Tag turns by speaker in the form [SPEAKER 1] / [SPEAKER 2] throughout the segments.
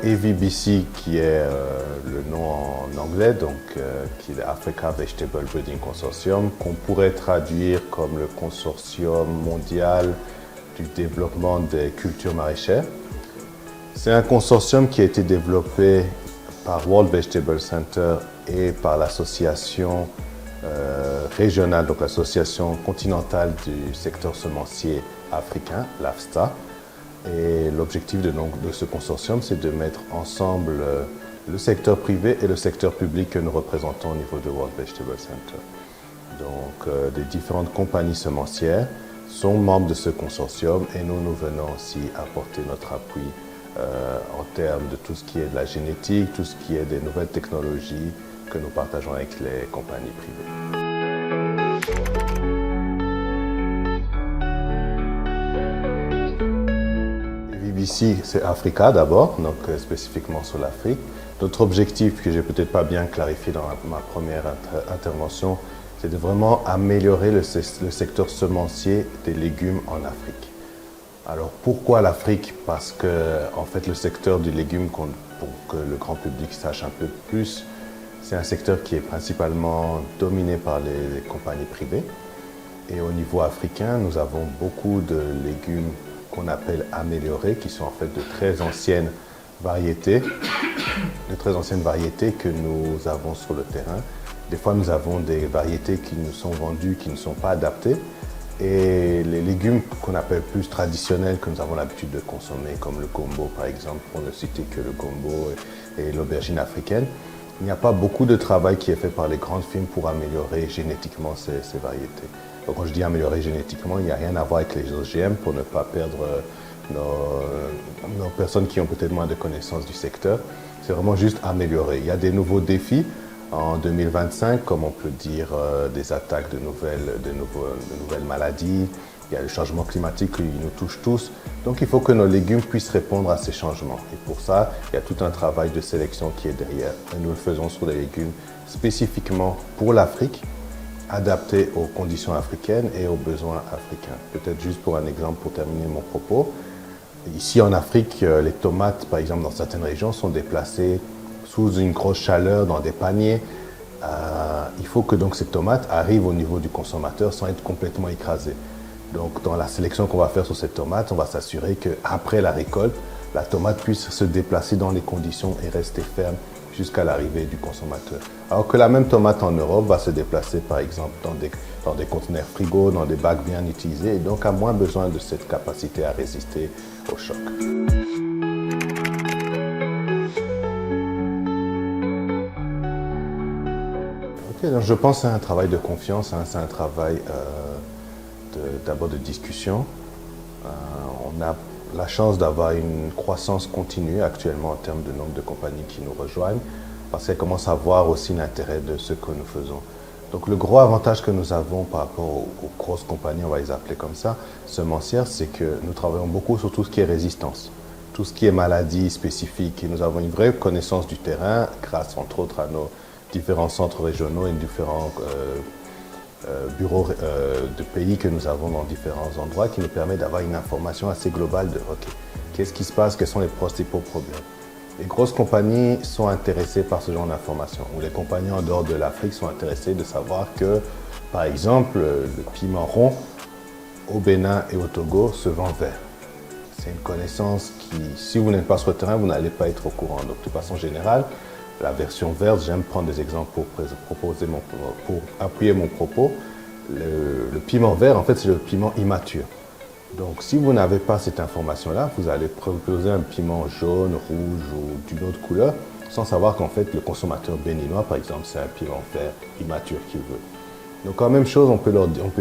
[SPEAKER 1] AVBC, qui est le nom en anglais, donc qui est Africa Vegetable Breeding Consortium, qu'on pourrait traduire comme le consortium mondial du développement des cultures maraîchères. C'est un consortium qui a été développé par World Vegetable Center et par l'association régionale, donc l'association continentale du secteur semencier africain, l'AFSTA. Et l'objectif de ce consortium, c'est de mettre ensemble le secteur privé et le secteur public que nous représentons au niveau de World Vegetable Center. Donc, des différentes compagnies semencières sont membres de ce consortium et nous venons aussi apporter notre appui en termes de tout ce qui est de la génétique, tout ce qui est des nouvelles technologies que nous partageons avec les compagnies privées. Ici, c'est Africa d'abord, donc spécifiquement sur l'Afrique. Notre objectif, que j'ai peut-être pas bien clarifié dans ma première intervention, c'est de vraiment améliorer le secteur semencier des légumes en Afrique. Alors pourquoi l'Afrique? Parce que en fait, le secteur du légume, pour que le grand public sache un peu plus, c'est un secteur qui est principalement dominé par les compagnies privées. Et au niveau africain, nous avons beaucoup de légumes qu'on appelle améliorés, qui sont en fait de très anciennes variétés que nous avons sur le terrain. Des fois, nous avons des variétés qui nous sont vendues, qui ne sont pas adaptées. Et les légumes qu'on appelle plus traditionnels, que nous avons l'habitude de consommer, comme le gombo par exemple, pour ne citer que le gombo et l'aubergine africaine, il n'y a pas beaucoup de travail qui est fait par les grandes firmes pour améliorer génétiquement ces variétés. Donc, quand je dis améliorer génétiquement, il n'y a rien à voir avec les OGM pour ne pas perdre nos personnes qui ont peut-être moins de connaissances du secteur. C'est vraiment juste améliorer. Il y a des nouveaux défis en 2025, comme on peut dire des attaques de nouvelles maladies. Il y a le changement climatique qui nous touche tous. Donc, il faut que nos légumes puissent répondre à ces changements. Et pour ça, il y a tout un travail de sélection qui est derrière. Et nous le faisons sur des légumes spécifiquement pour l'Afrique, adapté aux conditions africaines et aux besoins africains. Peut-être juste pour un exemple, pour terminer mon propos. Ici en Afrique, les tomates, par exemple, dans certaines régions, sont déplacées sous une grosse chaleur dans des paniers. Il faut que donc ces tomates arrivent au niveau du consommateur sans être complètement écrasées. Donc dans la sélection qu'on va faire sur ces tomates, on va s'assurer qu'après la récolte, la tomate puisse se déplacer dans les conditions et rester ferme jusqu'à l'arrivée du consommateur. Alors que la même tomate en Europe va se déplacer par exemple dans des conteneurs frigo, dans des bacs bien utilisés et donc a moins besoin de cette capacité à résister au choc. Okay, donc je pense que c'est un travail de confiance, c'est un travail d'abord de discussion. On a la chance d'avoir une croissance continue actuellement en termes de nombre de compagnies qui nous rejoignent parce qu'elles commencent à voir aussi l'intérêt de ce que nous faisons. Donc le gros avantage que nous avons par rapport aux grosses compagnies, on va les appeler comme ça, semencières, c'est que nous travaillons beaucoup sur tout ce qui est résistance, tout ce qui est maladie spécifique et nous avons une vraie connaissance du terrain grâce entre autres à nos différents centres régionaux et différents bureaux de pays que nous avons dans différents endroits qui nous permet d'avoir une information assez globale de qu'est-ce qui se passe, quels sont les principaux problèmes. Les grosses compagnies sont intéressées par ce genre d'informations, ou les compagnies en dehors de l'Afrique sont intéressées de savoir que, par exemple, le piment rond au Bénin et au Togo se vend vert. C'est une connaissance qui, si vous n'êtes pas sur le terrain, vous n'allez pas être au courant. Donc, de façon générale, la version verte, j'aime prendre des exemples pour appuyer mon propos. Le piment vert, en fait, c'est le piment immature. Donc, si vous n'avez pas cette information-là, vous allez proposer un piment jaune, rouge ou d'une autre couleur, sans savoir qu'en fait, le consommateur béninois, par exemple, c'est un piment vert immature qu'il veut. Donc, en même chose, on peut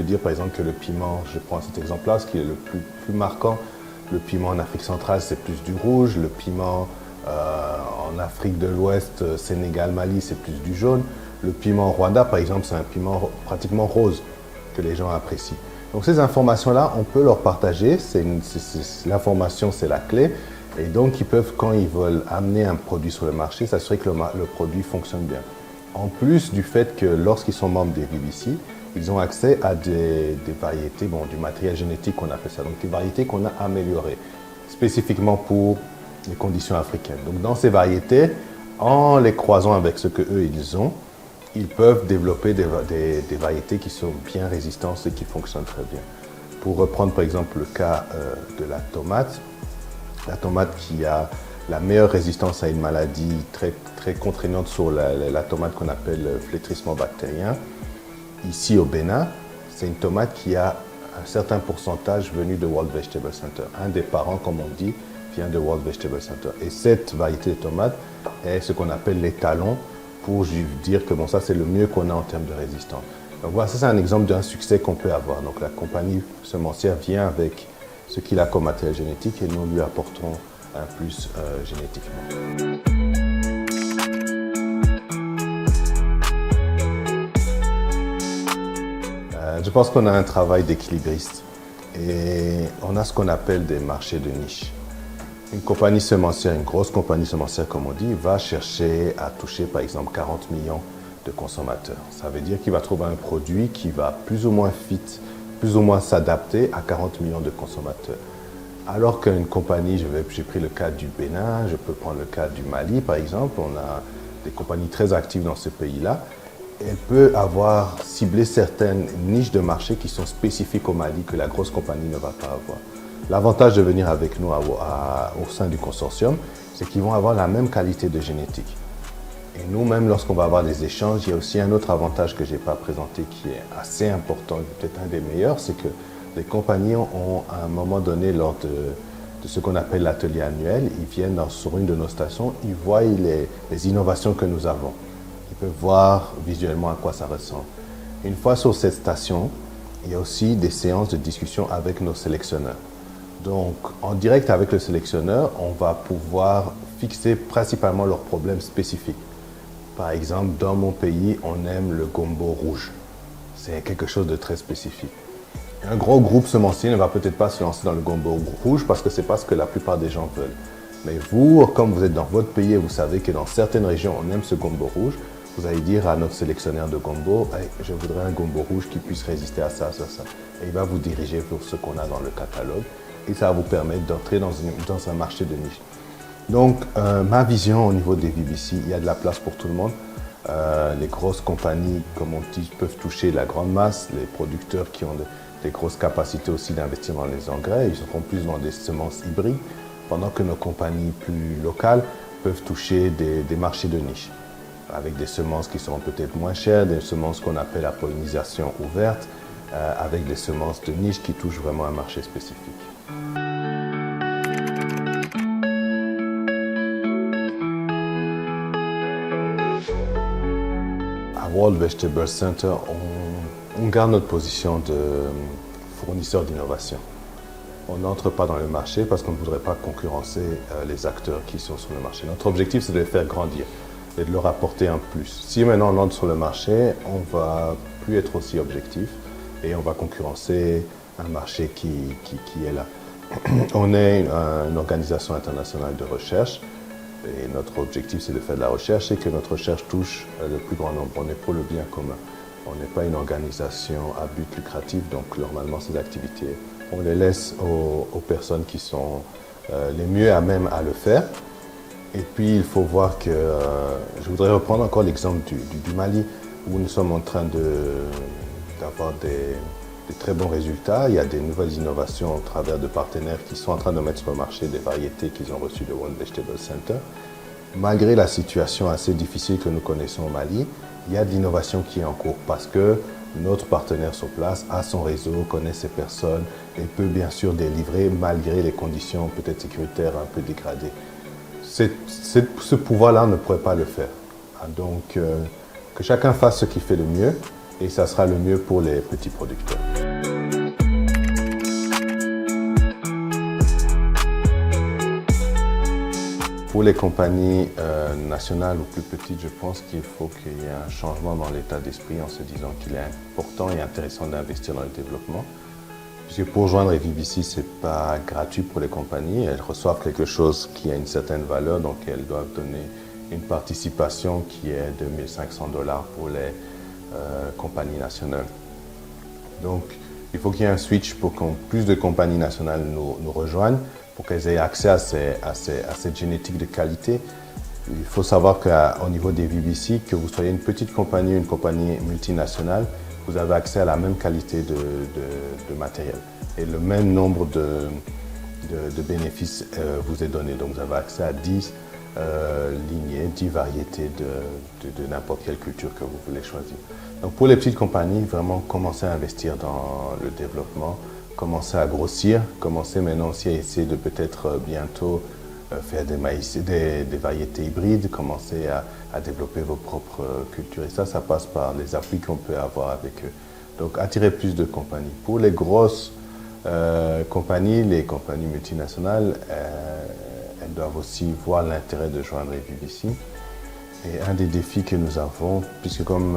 [SPEAKER 1] dire, par exemple, que le piment, je prends cet exemple-là, ce qui est le plus marquant, le piment en Afrique centrale, c'est plus du rouge, le piment en Afrique de l'Ouest, Sénégal, Mali, c'est plus du jaune. Le piment au Rwanda, par exemple, c'est un piment pratiquement rose que les gens apprécient. Donc ces informations-là, on peut leur partager. L'information, c'est la clé. Et donc, ils peuvent, quand ils veulent amener un produit sur le marché, s'assurer que le produit fonctionne bien. En plus du fait que lorsqu'ils sont membres des BBC, ils ont accès à des variétés, du matériel génétique qu'on appelle ça, donc des variétés qu'on a améliorées spécifiquement pour les conditions africaines. Donc dans ces variétés, en les croisant avec ce que eux ils ont, ils peuvent développer des variétés qui sont bien résistantes et qui fonctionnent très bien. Pour reprendre par exemple le cas de la tomate qui a la meilleure résistance à une maladie très, très contraignante sur la tomate qu'on appelle le flétrissement bactérien. Ici au Bénin, c'est une tomate qui a un certain pourcentage venu de World Vegetable Center. Un des parents, comme on dit, vient de World Vegetable Center. Et cette variété de tomate est ce qu'on appelle l'étalon pour dire que ça c'est le mieux qu'on a en termes de résistance. Donc voilà, ça c'est un exemple d'un succès qu'on peut avoir. Donc la compagnie semencière vient avec ce qu'il a comme matériel génétique et nous lui apportons un plus génétiquement. Je pense qu'on a un travail d'équilibriste et on a ce qu'on appelle des marchés de niche. Une compagnie semencière, une grosse compagnie semencière comme on dit, va chercher à toucher par exemple 40 millions de consommateurs. Ça veut dire qu'il va trouver un produit qui va plus ou moins s'adapter à 40 millions de consommateurs. Alors qu'une compagnie, j'ai pris le cas du Bénin, je peux prendre le cas du Mali par exemple, on a des compagnies très actives dans ce pays-là. Elle peut avoir ciblé certaines niches de marché qui sont spécifiques au Mali que la grosse compagnie ne va pas avoir. L'avantage de venir avec nous au sein du consortium, c'est qu'ils vont avoir la même qualité de génétique. Et nous-mêmes, lorsqu'on va avoir des échanges, il y a aussi un autre avantage que je n'ai pas présenté qui est assez important, peut-être un des meilleurs, c'est que les compagnies ont à un moment donné, lors de ce qu'on appelle l'atelier annuel, ils viennent sur une de nos stations, ils voient les innovations que nous avons. Ils peuvent voir visuellement à quoi ça ressemble. Une fois sur cette station, il y a aussi des séances de discussion avec nos sélectionneurs. Donc, en direct avec le sélectionneur, on va pouvoir fixer principalement leurs problèmes spécifiques. Par exemple, dans mon pays, on aime le gombo rouge. C'est quelque chose de très spécifique. Un gros groupe semencier ne va peut-être pas se lancer dans le gombo rouge parce que ce n'est pas ce que la plupart des gens veulent. Mais vous, comme vous êtes dans votre pays et vous savez que dans certaines régions, on aime ce gombo rouge, vous allez dire à notre sélectionneur de gombo, hey, je voudrais un gombo rouge qui puisse résister à ça, ça, ça. Et il va vous diriger vers ce qu'on a dans le catalogue et ça va vous permettre d'entrer dans un marché de niche. Donc, ma vision au niveau des VBC, il y a de la place pour tout le monde. Les grosses compagnies, comme on dit, peuvent toucher la grande masse. Les producteurs qui ont des grosses capacités aussi d'investir dans les engrais, ils seront plus dans des semences hybrides, pendant que nos compagnies plus locales peuvent toucher des marchés de niche, avec des semences qui seront peut-être moins chères, des semences qu'on appelle la pollinisation ouverte, avec des semences de niche qui touchent vraiment un marché spécifique. À World Vegetable Center, on garde notre position de fournisseur d'innovation. On n'entre pas dans le marché parce qu'on ne voudrait pas concurrencer les acteurs qui sont sur le marché. Notre objectif, c'est de les faire grandir et de leur apporter un plus. Si maintenant on entre sur le marché, on ne va plus être aussi objectif et on va concurrencer un marché qui est là. On est une organisation internationale de recherche et notre objectif, c'est de faire de la recherche et que notre recherche touche le plus grand nombre. On est pour le bien commun. On n'est pas une organisation à but lucratif, donc normalement ces activités, on les laisse aux personnes qui sont les mieux à même à le faire. Et puis il faut voir que, je voudrais reprendre encore l'exemple du Mali, où nous sommes en train d'avoir des très bons résultats. Il y a des nouvelles innovations au travers de partenaires qui sont en train de mettre sur le marché des variétés qu'ils ont reçues de World Vegetable Center. Malgré la situation assez difficile que nous connaissons au Mali, il y a de l'innovation qui est en cours parce que notre partenaire sur place a son réseau, connaît ses personnes et peut bien sûr délivrer malgré les conditions peut-être sécuritaires un peu dégradées. Ce pouvoir-là ne pourrait pas le faire. Donc, que chacun fasse ce qu'il fait le mieux et ça sera le mieux pour les petits producteurs. Pour les compagnies nationales ou plus petites, je pense qu'il faut qu'il y ait un changement dans l'état d'esprit en se disant qu'il est important et intéressant d'investir dans le développement. Puisque pour joindre les VBC, ce n'est pas gratuit pour les compagnies. Elles reçoivent quelque chose qui a une certaine valeur, donc elles doivent donner une participation qui est de 1 500 $ pour les compagnies nationales. Donc, il faut qu'il y ait un switch pour que plus de compagnies nationales nous rejoignent, pour qu'elles aient accès à cette génétique de qualité. Il faut savoir qu'au niveau des VBC, que vous soyez une petite compagnie, une compagnie multinationale, vous avez accès à la même qualité de matériel et le même nombre de bénéfices vous est donné. Donc vous avez accès à 10 lignées, 10 variétés de n'importe quelle culture que vous voulez choisir. Donc pour les petites compagnies, vraiment commencez à investir dans le développement, commencez à grossir, commencez maintenant aussi à essayer de peut-être bientôt faire des variétés hybrides, commencer à développer vos propres cultures. Et ça passe par les appuis qu'on peut avoir avec eux. Donc, attirer plus de compagnies. Pour les grosses compagnies, les compagnies multinationales, elles doivent aussi voir l'intérêt de joindre les VBC. Et un des défis que nous avons, puisque comme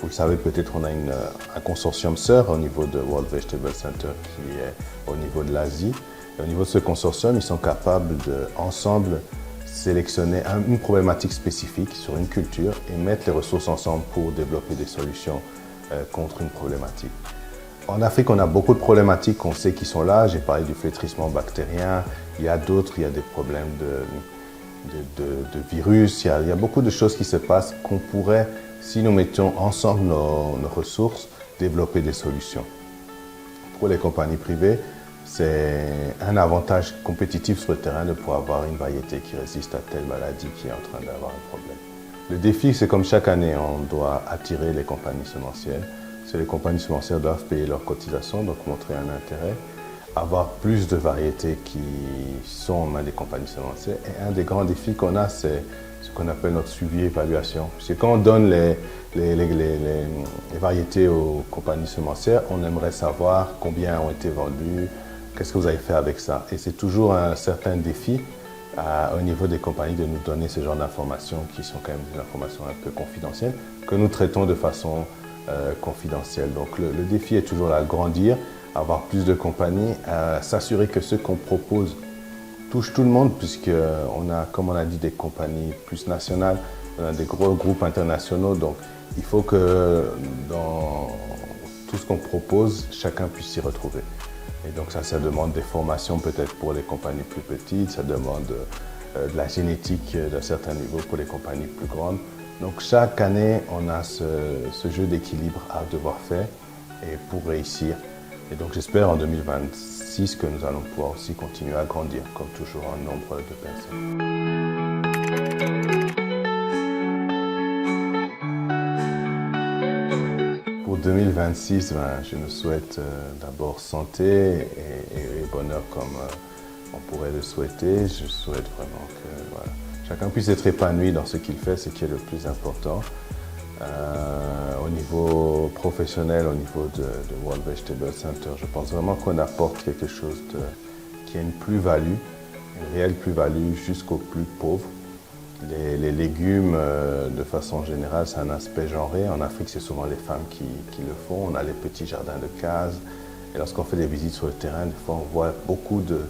[SPEAKER 1] vous le savez peut-être, on a un consortium sœur au niveau de World Vegetable Center qui est au niveau de l'Asie. Et au niveau de ce consortium, ils sont capables de, ensemble, sélectionner une problématique spécifique sur une culture et mettre les ressources ensemble pour développer des solutions contre une problématique. En Afrique, on a beaucoup de problématiques qu'on sait qui sont là. J'ai parlé du flétrissement bactérien. Il y a d'autres, il y a des problèmes de virus. Il y a beaucoup de choses qui se passent qu'on pourrait, si nous mettions ensemble nos ressources, développer des solutions. Pour les compagnies privées, c'est un avantage compétitif sur le terrain de pouvoir avoir une variété qui résiste à telle maladie qui est en train d'avoir un problème. Le défi, c'est comme chaque année, on doit attirer les compagnies semencières. Les compagnies semencières doivent payer leurs cotisations, donc montrer un intérêt, avoir plus de variétés qui sont en main des compagnies semencières. Et un des grands défis qu'on a, c'est ce qu'on appelle notre suivi et évaluation. Parce que quand on donne les variétés aux compagnies semencières, on aimerait savoir combien ont été vendues, qu'est-ce que vous avez fait avec ça. Et c'est toujours un certain défi au niveau des compagnies de nous donner ce genre d'informations qui sont quand même des informations un peu confidentielles, que nous traitons de façon confidentielle. Donc le défi est toujours là, grandir, avoir plus de compagnies, s'assurer que ce qu'on propose touche tout le monde, puisqu'on a, comme on a dit, des compagnies plus nationales, on a des gros groupes internationaux, donc il faut que dans tout ce qu'on propose, chacun puisse s'y retrouver. Et donc ça demande des formations peut-être pour les compagnies plus petites, ça demande de la génétique d'un certain niveau pour les compagnies plus grandes. Donc chaque année, on a ce jeu d'équilibre à devoir faire et pour réussir. Et donc j'espère en 2026 que nous allons pouvoir aussi continuer à grandir, comme toujours en nombre de personnes. Pour 2026, je nous souhaite d'abord santé et bonheur comme on pourrait le souhaiter. Je souhaite vraiment que chacun puisse être épanoui dans ce qu'il fait, ce qui est le plus important. Au niveau professionnel, au niveau de World Vegetable Center, je pense vraiment qu'on apporte quelque chose qui a une plus-value, une réelle plus-value jusqu'aux plus pauvres. Les légumes, de façon générale, c'est un aspect genré. En Afrique, c'est souvent les femmes qui le font. On a les petits jardins de cases. Et lorsqu'on fait des visites sur le terrain, des fois, on voit beaucoup de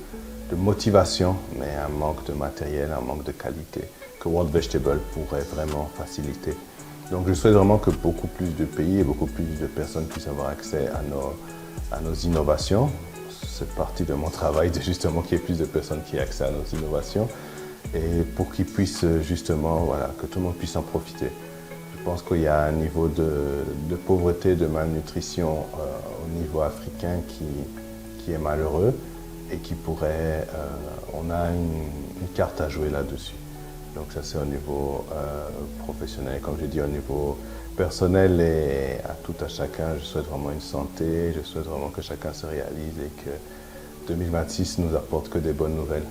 [SPEAKER 1] motivation, mais un manque de matériel, un manque de qualité, que World Vegetable pourrait vraiment faciliter. Donc je souhaite vraiment que beaucoup plus de pays et beaucoup plus de personnes puissent avoir accès à nos innovations. C'est partie de mon travail de justement qu'il y ait plus de personnes qui aient accès à nos innovations et pour qu'ils puissent justement, que tout le monde puisse en profiter. Je pense qu'il y a un niveau de pauvreté, de malnutrition au niveau africain qui est malheureux et qui pourrait, on a une carte à jouer là-dessus. Donc ça c'est au niveau professionnel, comme j'ai dit, au niveau personnel et à tout à chacun, je souhaite vraiment une santé, je souhaite vraiment que chacun se réalise et que 2026 nous apporte que des bonnes nouvelles.